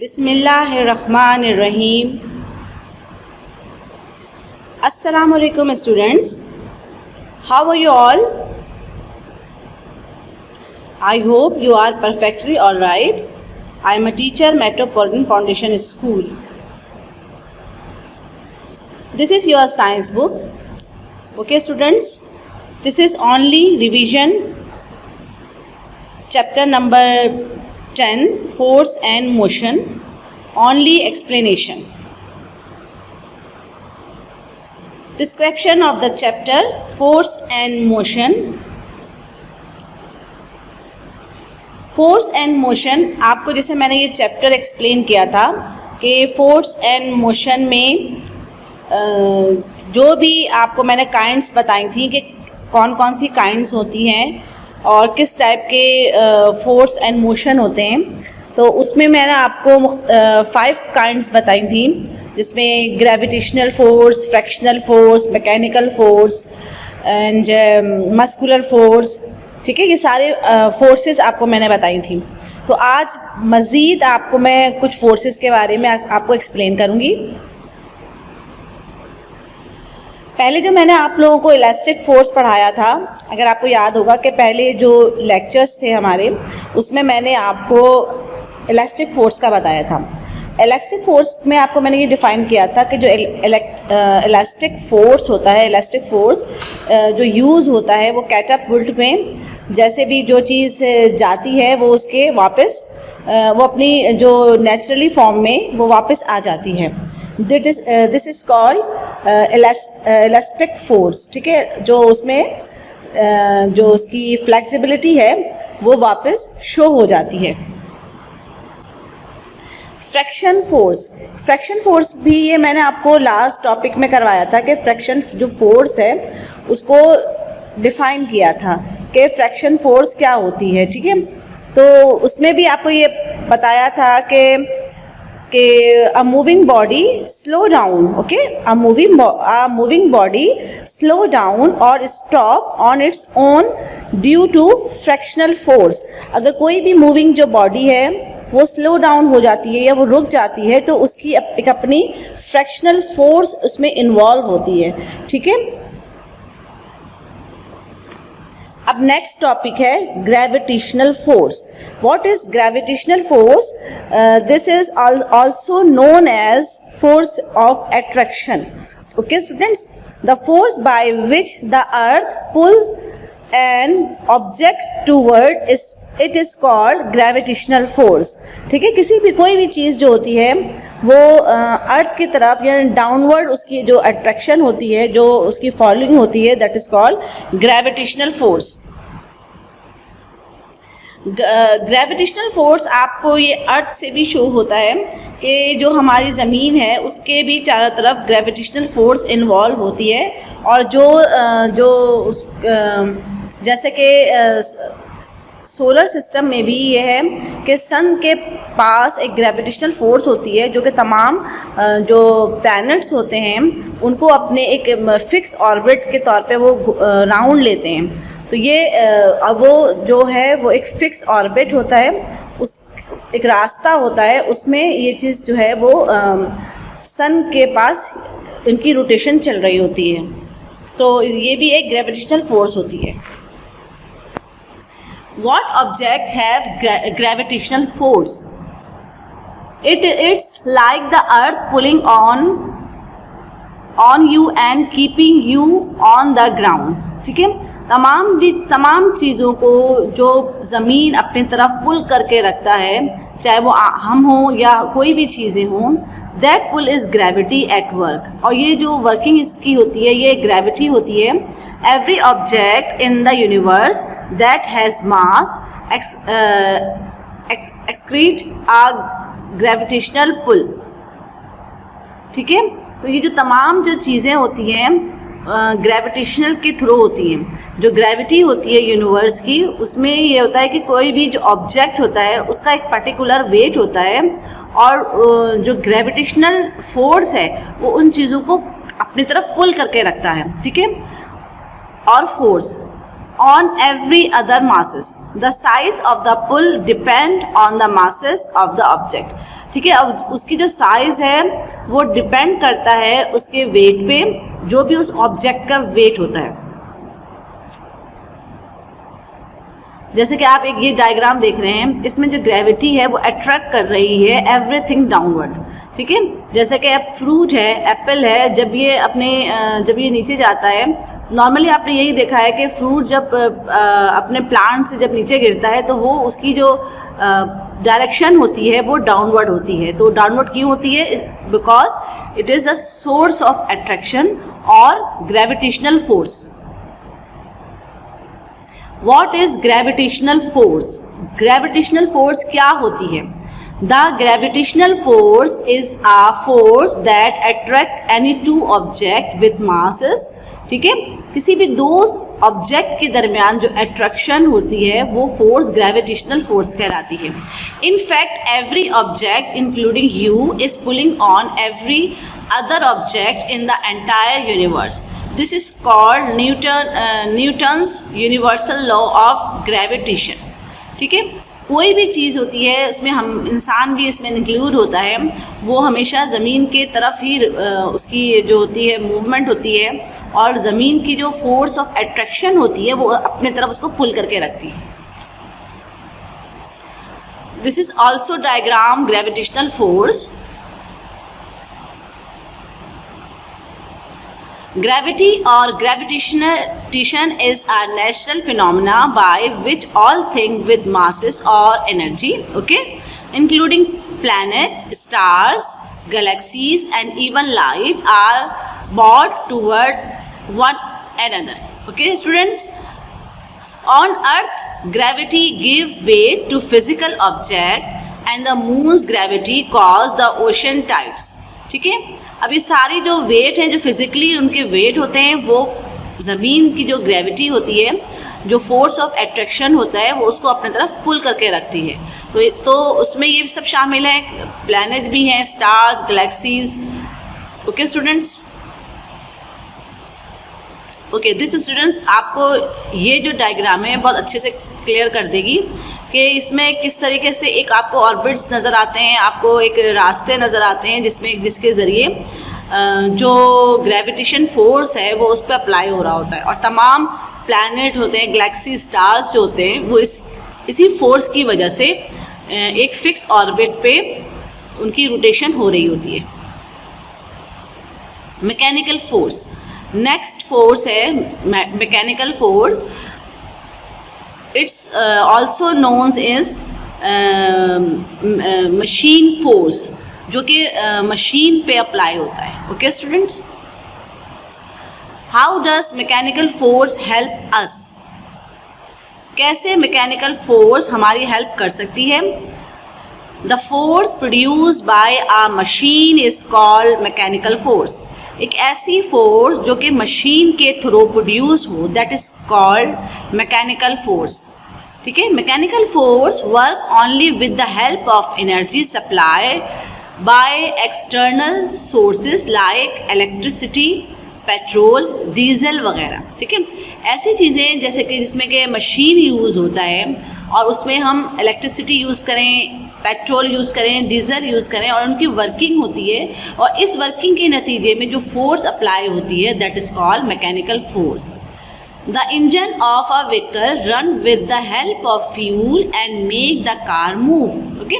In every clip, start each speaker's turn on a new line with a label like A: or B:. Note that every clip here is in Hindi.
A: बिस्मिल्लाहिर्रहमानिर्रहीम। अस्सलाम वालेकुम students. How are you all? I hope you are perfectly all right. I am a teacher, Metropolitan Foundation School. This is your science book. Okay students, this is only revision chapter number 10, force and motion, only explanation. Description of the chapter force and motion. Force and motion, आपको जैसे मैंने ये चैप्टर एक्सप्लेन किया था कि फोर्स एंड मोशन में जो भी आपको मैंने काइंड्स बताई थी कि कौन कौन सी काइंड्स होती हैं और किस टाइप के फोर्स एंड मोशन होते हैं, तो उसमें मैंने आपको 5 काइंड्स बताई थी, जिसमें gravitational force, fractional force, mechanical force and muscular force. ठीक है, ये सारे फोर्सेस आपको मैंने बताई थी। तो आज मज़ीद आपको मैं कुछ फोर्सेस के बारे में आपको एक्सप्लेन करूँगी। पहले जो मैंने आप लोगों को इलास्टिक फ़ोर्स पढ़ाया था, अगर आपको याद होगा कि पहले जो लेक्चर्स थे हमारे, उसमें मैंने आपको इलास्टिक फ़ोर्स का बताया था। इलास्टिक फ़ोर्स में आपको मैंने ये डिफ़ाइन किया था कि जो इलास्टिक फ़ोर्स होता है, इलास्टिक फ़ोर्स जो यूज़ होता है वो कैटापुल्ट में जैसे भी जो चीज़ जाती है वो उसके वापस वो अपनी जो नेचुरली फॉर्म में वो वापस आ जाती है। This is called elastic force. ठीक है, जो उसमें जो उसकी फ्लेक्सिबिलिटी है वो वापस शो हो जाती है। फ्रैक्शन फोर्स, फ्रैक्शन फोर्स भी ये मैंने आपको लास्ट टॉपिक में करवाया था कि फ्रैक्शन जो फोर्स है उसको डिफ़ाइन किया था कि फ्रैक्शन फोर्स क्या होती है। ठीक है, तो उसमें भी आपको ये बताया था कि a moving body slow down, okay, a moving body slow down और stop on its own due to frictional force. अगर कोई भी मूविंग जो बॉडी है वो स्लो डाउन हो जाती है या वो रुक जाती है तो उसकी एक अपनी फ्रैक्शनल फोर्स उसमें इन्वॉल्व होती है। ठीक है, अब नेक्स्ट टॉपिक है gravitational force. What is gravitational force? This is also known as force of attraction. Okay students, the force by which the earth pull an object toward it is called gravitational force. ठीक है, किसी भी कोई भी चीज़ जो होती है वो अर्थ की तरफ या डाउनवर्ड उसकी जो अट्रैक्शन होती है, जो उसकी फॉलोइंग होती है, that is called gravitational force. Gravitational force आपको ये अर्थ से भी शो होता है कि जो हमारी ज़मीन है उसके भी चारों तरफ ग्रेविटेशनल फोर्स इन्वॉल्व होती है। और जैसे कि सोलर सिस्टम में भी ये है कि सन के पास एक ग्रेविटेशनल फोर्स होती है जो कि तमाम जो प्लैनेट्स होते हैं उनको अपने एक फिक्स ऑर्बिट के तौर पे वो राउंड लेते हैं। तो ये वो जो है वो एक फिक्स ऑर्बिट होता है, उस एक रास्ता होता है, उसमें ये चीज़ जो है वो सन के पास इनकी रोटेशन चल रही होती है। तो ये भी एक ग्रेविटेशनल फोर्स होती है। What object have gravitational force? It's like the earth pulling on you and keeping you on the ground. ठीक है, तमाम चीज़ों को जो ज़मीन अपनी तरफ पुल करके रखता है, चाहे वो हम हों या कोई भी चीज़ें हों, that pull is gravity at work. और ये जो वर्किंग इसकी होती है ये ग्रेविटी होती है। Every object in the universe that has mass excrete a gravitational pull. ठीक है, तो ये जो तमाम जो चीज़ें होती हैं ग्रेविटेशनल के थ्रू होती हैं। जो ग्रेविटी होती है यूनिवर्स की, उसमें ये होता है कि कोई भी जो ऑब्जेक्ट होता है उसका एक पर्टिकुलर वेट होता है और जो ग्रेविटेशनल फोर्स है वो उन चीज़ों को अपनी तरफ पुल करके रखता है। ठीक है, और force on every other masses. The size of the pull depend on the masses of the object. ठीक है। अब उसकी जो साइज़ है वो डिपेंड करता है उसके वेट पे, जो भी उस ऑब्जेक्ट का वेट होता है। जैसे कि आप एक ये डायग्राम देख रहे हैं, इसमें जो ग्रेविटी है वो अट्रैक्ट कर रही है एवरीथिंग डाउनवर्ड, ठीक है। जैसे कि अब फ्रूट है, एप्पल है, जब ये नीचे जाता है, नॉर्मली आपने यही देखा है कि फ्रूट जब अपने प्लांट से जब नीचे गिरता है तो वो उसकी जो डायरेक्शन होती है वो डाउनवर्ड होती है। तो डाउनवर्ड क्यों होती है? Because it is a source of attraction और gravitational force. What is gravitational force? Gravitational force क्या होती है? The gravitational force is a force that attract any two object with masses, ठीक है। किसी भी दो ऑब्जेक्ट के दरमियान जो अट्रैक्शन होती है वो फोर्स ग्रेविटेशनल फोर्स कहलाती है। In fact every object including you is pulling on every other object in the entire universe. This is called Newton's universal law of gravitation, ठीक है। कोई भी चीज़ होती है उसमें हम इंसान भी इसमें इंक्लूड होता है, वो हमेशा ज़मीन के तरफ ही उसकी जो होती है मूवमेंट होती है, और ज़मीन की जो फोर्स ऑफ अट्रैक्शन होती है वो अपने तरफ उसको पुल करके रखती है। This is also diagram gravitational force. Gravity or gravitation is a natural phenomena by which all things with masses or energy, okay, including planet, stars, galaxies and even light are brought toward one another. Okay students, on earth gravity give weight to physical object and the moon's gravity cause the ocean tides, ठीक है। अब ये सारी जो वेट हैं, जो फिज़िकली उनके वेट होते हैं, वो ज़मीन की जो ग्रेविटी होती है, जो फोर्स ऑफ अट्रैक्शन होता है, वो उसको अपने तरफ पुल करके रखती है। तो उसमें ये सब शामिल है, प्लैनेट भी हैं, stars, galaxies. Okay students, okay this students, आपको ये जो डायग्राम है बहुत अच्छे से क्लियर कर देगी कि इसमें किस तरीके से एक आपको ऑर्बिट्स नज़र आते हैं, आपको एक रास्ते नज़र आते हैं जिसके ज़रिए जो ग्रेविटेशन फोर्स है वो उस पर अप्लाई हो रहा होता है, और तमाम प्लैनेट होते हैं, गैलेक्सी, स्टार्स जो होते हैं, वो इसी फोर्स की वजह से एक फिक्स ऑर्बिट पे उनकी रोटेशन हो रही होती है। मैकेनिकल फोर्स, नेक्स्ट फोर्स है mechanical force. It's also known as machine force, जो कि मशीन पे अप्लाई होता है। Okay students, how does mechanical force help us? कैसे मैकेनिकल फोर्स हमारी हेल्प कर सकती है? The force produce by a machine is called mechanical force. एक ऐसी फोर्स जो कि मशीन के थ्रू प्रोड्यूस हो, that is called mechanical force, ठीक है। Mechanical force work only with the help of energy supply by external sources like electricity, petrol, diesel वगैरह, ठीक है। ऐसी चीज़ें जैसे कि जिसमें कि मशीन यूज़ होता है और उसमें हम इलेक्ट्रिसिटी यूज़ करें, पेट्रोल यूज़ करें, डीजल यूज़ करें, और उनकी वर्किंग होती है, और इस वर्किंग के नतीजे में जो फोर्स अप्लाई होती है that is called mechanical force. The engine of a vehicle run with the help of fuel and make the car move. Okay,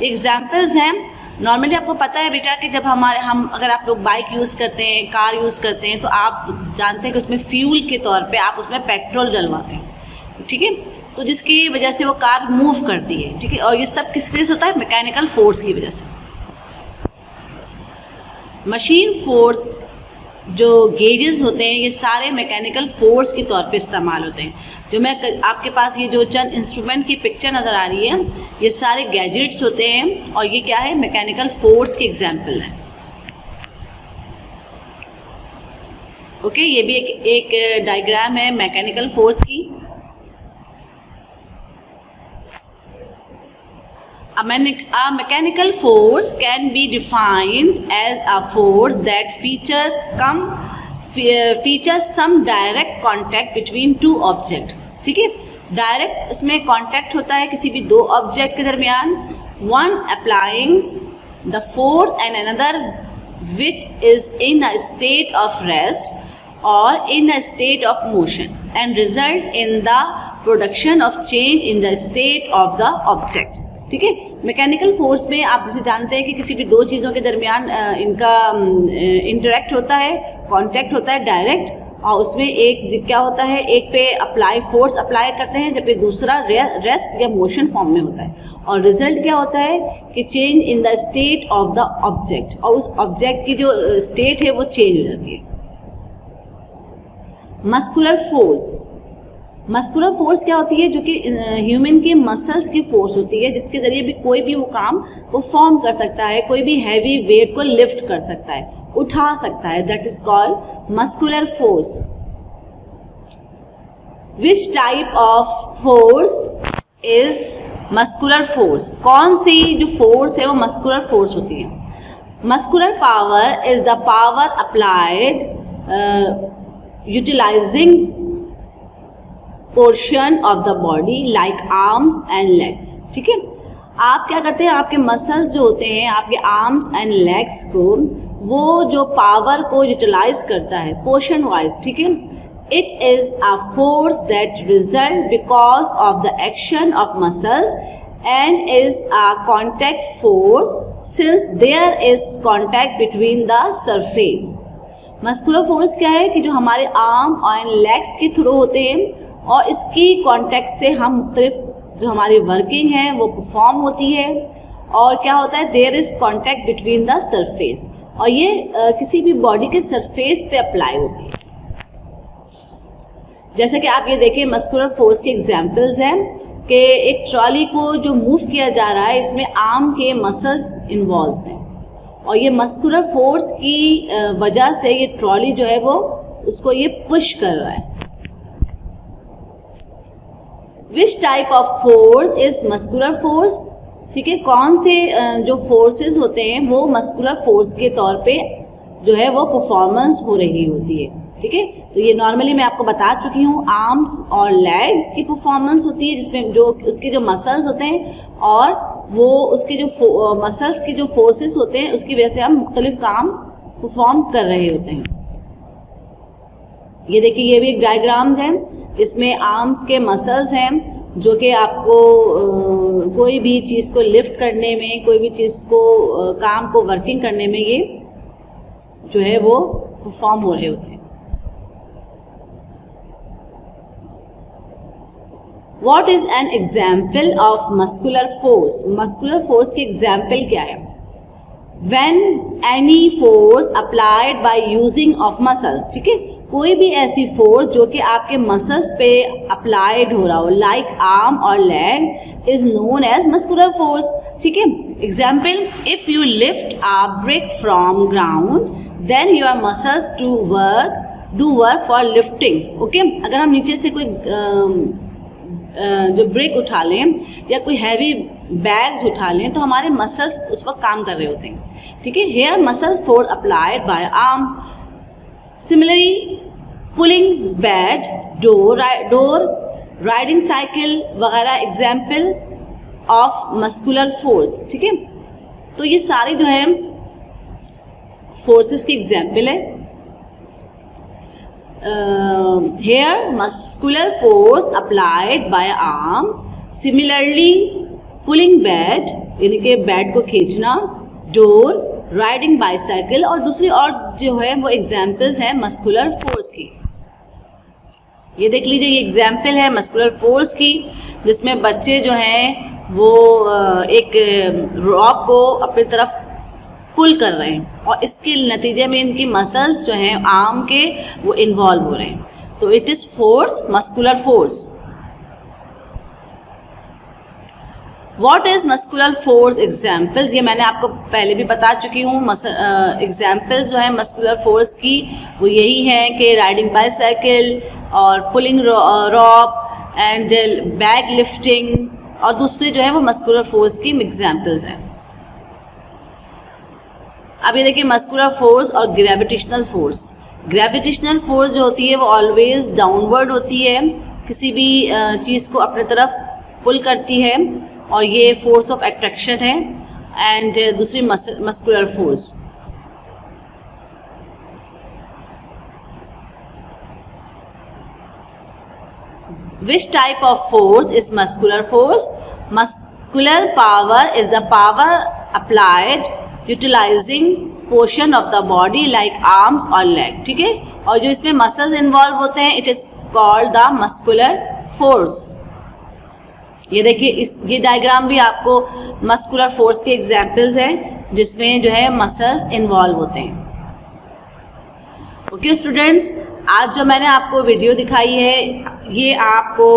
A: examples हैं। नॉर्मली आपको पता है बेटा कि जब अगर आप लोग बाइक यूज़ करते हैं, कार यूज़ करते हैं, तो आप जानते हैं कि उसमें फ्यूल के तौर पे आप उसमें पेट्रोल डलवाते हैं, ठीक है। तो जिसकी वजह से वो कार मूव करती है, ठीक है। और ये सब किस वजह से होता है? मैकेनिकल फोर्स की वजह से। मशीन फोर्स जो गेजेस होते हैं, ये सारे मैकेनिकल फोर्स के तौर पे इस्तेमाल होते हैं। जो मैं आपके पास ये जो चंद इंस्ट्रूमेंट की पिक्चर नज़र आ रही है, ये सारे गैजेट्स होते हैं, और ये क्या है? मैकेनिकल फोर्स के एग्जाम्पल है। ओके, ये भी एक डायग्राम है मैकेनिकल फोर्स की। A mechanical force can be defined as a force that features some direct contact between two objects, ठीक है। डायरेक्ट इसमें कांटेक्ट होता है किसी भी दो ऑब्जेक्ट के दरमियान। One applying the force and another which is in a state of rest और in a state of motion and result in the production of change in the state of the object. ठीक है, मैकेनिकल फोर्स में आप जैसे जानते हैं कि किसी भी दो चीज़ों के दरमियान इनका इंटरेक्ट होता है, कांटेक्ट होता है डायरेक्ट, और उसमें एक क्या होता है, एक पे अप्लाई फोर्स अप्लाई करते हैं जबकि दूसरा रेस्ट या मोशन फॉर्म में होता है, और रिजल्ट क्या होता है कि change in the state of the object, और उस ऑब्जेक्ट की जो स्टेट है वो चेंज हो जाती है। मस्कुलर फोर्स, मस्कुलर फोर्स क्या होती है, जो कि ह्यूमन के मसल्स की फोर्स होती है जिसके ज़रिए भी कोई भी वो काम परफॉर्म कर सकता है, कोई भी हैवी वेट को लिफ्ट कर सकता है, उठा सकता है, that is called muscular force. Which type of force is muscular force, कौन सी जो फोर्स है वो मस्कुलर फोर्स होती है। Muscular power is the power applied utilizing portion of the body like arms and legs. ठीक है, आप क्या करते हैं, आपके मसल्स जो होते हैं, आपके आर्म्स एंड लेग्स को, वो जो पावर को यूटिलाइज करता है पोर्शन वाइज, ठीक है, it is a force that result because of the action of muscles and is a contact force since there is contact between the surface. Muscular force क्या है कि जो हमारे आर्म एंड लेग्स के थ्रू होते हैं और इसकी कांटेक्ट से हम मुख्तलिफ जो हमारी वर्किंग है वो परफॉर्म होती है, और क्या होता है, there is contact between the surface, और ये किसी भी बॉडी के सरफेस पे अप्लाई होती है। जैसे कि आप ये देखें, मस्कुलर फोर्स के एग्जांपल्स हैं कि एक ट्रॉली को जो मूव किया जा रहा है इसमें आर्म के मसल्स इन्वॉल्व हैं, और ये मस्कुलर फोर्स की वजह से ये ट्रॉली जो है वो उसको ये पुश कर रहा है। Which type of force is muscular force, ठीक है, कौन से जो फोर्सेस होते हैं वो मस्कुलर फोर्स के तौर पे जो है वो परफॉर्मेंस हो रही होती है। ठीक है, तो ये नॉर्मली मैं आपको बता चुकी हूँ, आर्म्स और लेग की परफॉर्मेंस होती है जिसमें जो उसके जो मसल्स होते हैं और वो उसके जो मसल्स के जो फोर्सेस होते हैं उसकी वजह से हम मुख्तलिफ काम परफॉर्म कर रहे होते हैं। ये देखिए, ये भी एक डायग्राम है, इसमें आर्म्स के मसल्स हैं जो कि आपको कोई भी चीज़ को लिफ्ट करने में, कोई भी चीज़ को काम को वर्किंग करने में ये जो है वो परफॉर्म हो रहे होते हैं। What is an example of muscular force? Muscular force की एग्जाम्पल क्या है? When any force applied by using of muscles, ठीक है, कोई भी ऐसी फोर्स जो कि आपके मसल्स पे अप्लाइड हो रहा हो, लाइक आर्म और leg, is known as muscular force. ठीक है, example, if you lift a brick from ground then your muscles do work for lifting. Okay, अगर हम नीचे से कोई जो ब्रिक उठा लें या कोई हैवी बैग्स उठा लें तो हमारे मसल्स उस वक्त काम कर रहे होते हैं। ठीक है, here muscles force applied by arm. Similarly pulling bat, door, riding cycle वगैरह एग्जाम्पल ऑफ मस्कुलर फोर्स। ठीक है, तो ये सारी जो है फोर्सेस की एग्जाम्पल है। Here muscular force applied by arm. Similarly pulling bat, यानी कि बैट को खींचना, डोर, राइडिंग बाईसाइकिल, और दूसरी और जो है वो एग्जाम्पल्स हैं मस्कुलर फोर्स की। ये देख लीजिए, ये एग्जाम्पल है मस्कुलर फोर्स की जिसमें बच्चे जो हैं वो एक रॉक को अपनी तरफ पुल कर रहे हैं और इसके नतीजे में इनकी मसल्स जो हैं आर्म के वो इन्वॉल्व हो रहे हैं, तो it is force, muscular force. What is muscular force examples, ये मैंने आपको पहले भी बता चुकी हूँ। एग्जाम्पल्स जो है मस्कुलर फोर्स की वो यही हैं कि राइडिंग बाईसाइकिल और pulling rope and back lifting, और दूसरे जो है वो मस्कुलर फोर्स की एग्जाम्पल्स हैं। अब ये देखिए मस्कुलर फोर्स और ग्रेविटेशनल फोर्स। ग्रेविटेशनल फोर्स जो होती है वो ऑलवेज डाउनवर्ड होती है, किसी भी चीज़ को अपने तरफ पुल करती है, और ये फोर्स ऑफ अट्रैक्शन है। एंड दूसरी muscular force. Which type of force is muscular force? Muscular power is the power applied utilizing portion of the body like arms or leg, ठीक है। और जो इसमें मसल्स इन्वॉल्व होते हैं, it is called the muscular force। ये देखिए, ये डायग्राम भी आपको मस्कुलर फोर्स के एग्जाम्पल्स हैं जिसमें जो है मसल्स इन्वॉल्व होते हैं। ओके स्टूडेंट्स, आज जो मैंने आपको वीडियो दिखाई है ये आपको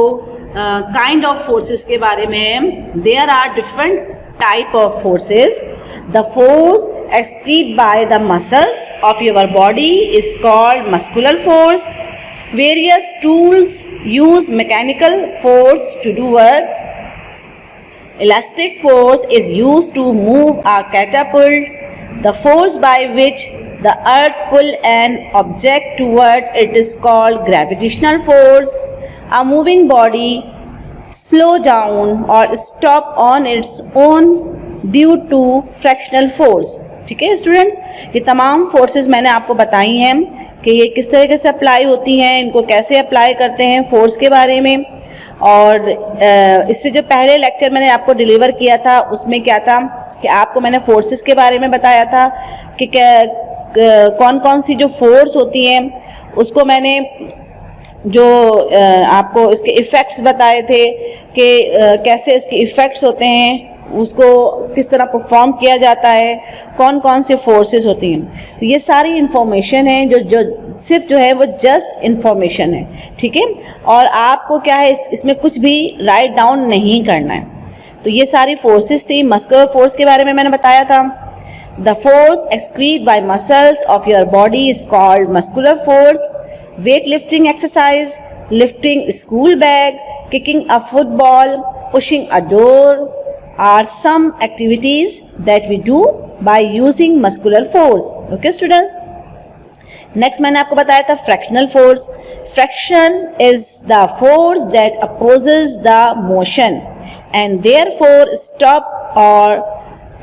A: काइंड ऑफ फोर्सेस के बारे में है। There are different type of forces. The force exert by the muscles of your body is called muscular force. Various tools use mechanical force to do work. Elastic force is used to move a catapult. The force by which the earth pull an object toward it is called gravitational force. A moving body slow down or stop on its own due to frictional force. ठीक है स्टूडेंट्स, ये तमाम फोर्सेस मैंने आपको बताई हैं कि ये किस तरीके से अप्लाई होती हैं, इनको कैसे अप्लाई करते हैं फोर्स के बारे में। और इससे जो पहले लेक्चर मैंने आपको डिलीवर किया था उसमें क्या था कि आपको मैंने फोर्सेस के बारे में बताया था कि कौन कौन सी जो फोर्स होती हैं, उसको मैंने जो आपको इसके इफ़ेक्ट्स बताए थे कि कैसे इसके इफ़ेक्ट्स होते हैं, उसको किस तरह परफॉर्म किया जाता है, कौन कौन से फोर्सेस होती हैं। तो ये सारी इन्फॉर्मेशन है जो सिर्फ जो है वो जस्ट इन्फॉर्मेशन है, ठीक है। और आपको क्या है इसमें कुछ भी राइट डाउन नहीं करना है। तो ये सारी फोर्सेस थी। मस्कुलर फोर्स के बारे में मैंने बताया था। The force exert bye muscles of your body is called muscular force. Weight lifting exercise, lifting school bag, kicking a football, pushing a door are some activities that we do by using muscular force. Okay students, next मैंने आपको बताया था fractional force. Fraction is the force that opposes the motion and therefore stop or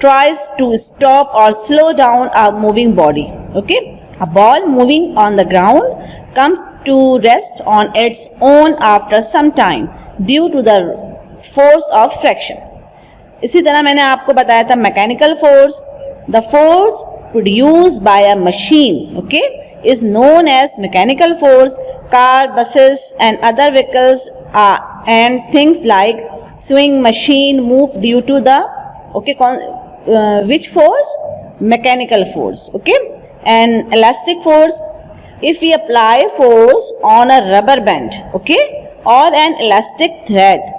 A: tries to stop or slow down a moving body. Okay, a ball moving on the ground comes to rest on its own after some time due to the force of fraction. इसी तरह मैंने आपको बताया था mechanical force. The force produced by a machine, okay, is known as mechanical force. Car, buses and other vehicles and things like swing machine move due to the which force? Mechanical force, okay. And elastic force, if we apply force on a rubber band, okay, or an elastic thread,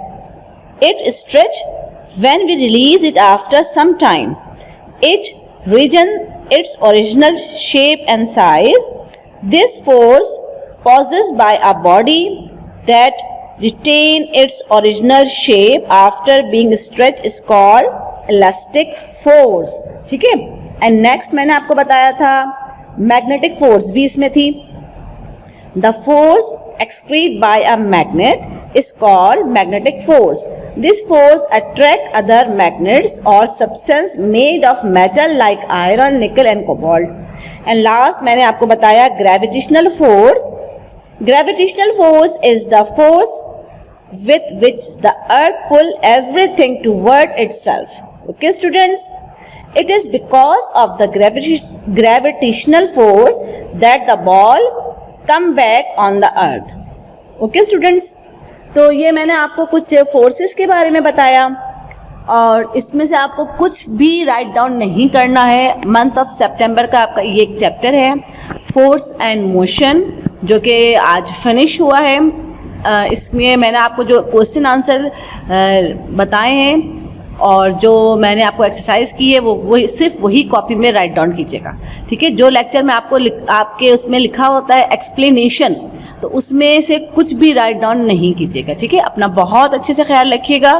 A: it stretch. When we release it after some time, it regains its original shape and size. This force possessed by a body that retain its original shape after being stretched is called elastic force. ठीक है। एंड नेक्स्ट मैंने आपको बताया था मैग्नेटिक फोर्स भी इसमें थी। The force excreted by a magnet is called magnetic force. This force attracts other magnets or substance made of metal like iron, nickel and cobalt. And last मैंने आपको बताया gravitational force. Gravitational force is the force with which the earth pull everything toward itself. Okay students, it is because of the gravitational force that the ball come back on the earth. Okay students, तो ये मैंने आपको कुछ फोर्सेस के बारे में बताया और इसमें से आपको कुछ भी राइट डाउन नहीं करना है। मंथ ऑफ सितंबर का आपका ये एक चैप्टर है फोर्स एंड मोशन, जो कि आज फिनिश हुआ है। इसमें मैंने आपको जो क्वेश्चन आंसर बताए हैं और जो मैंने आपको एक्सरसाइज की है वो सिर्फ वही कॉपी में राइट डाउन कीजिएगा, ठीक है। जो लेक्चर में आपको आपके उसमें लिखा होता है एक्सप्लेनेशन, तो उसमें से कुछ भी राइट डाउन नहीं कीजिएगा, ठीक है। अपना बहुत अच्छे से ख्याल रखिएगा,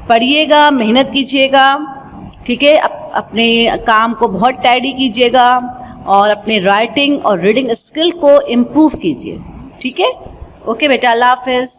A: पढ़िएगा, मेहनत कीजिएगा, ठीक है। अपने काम को बहुत टाइडी कीजिएगा और अपने राइटिंग और रीडिंग स्किल को इम्प्रूव कीजिए, ठीक है। ओके बेटा, अल्लाह हाफिज़।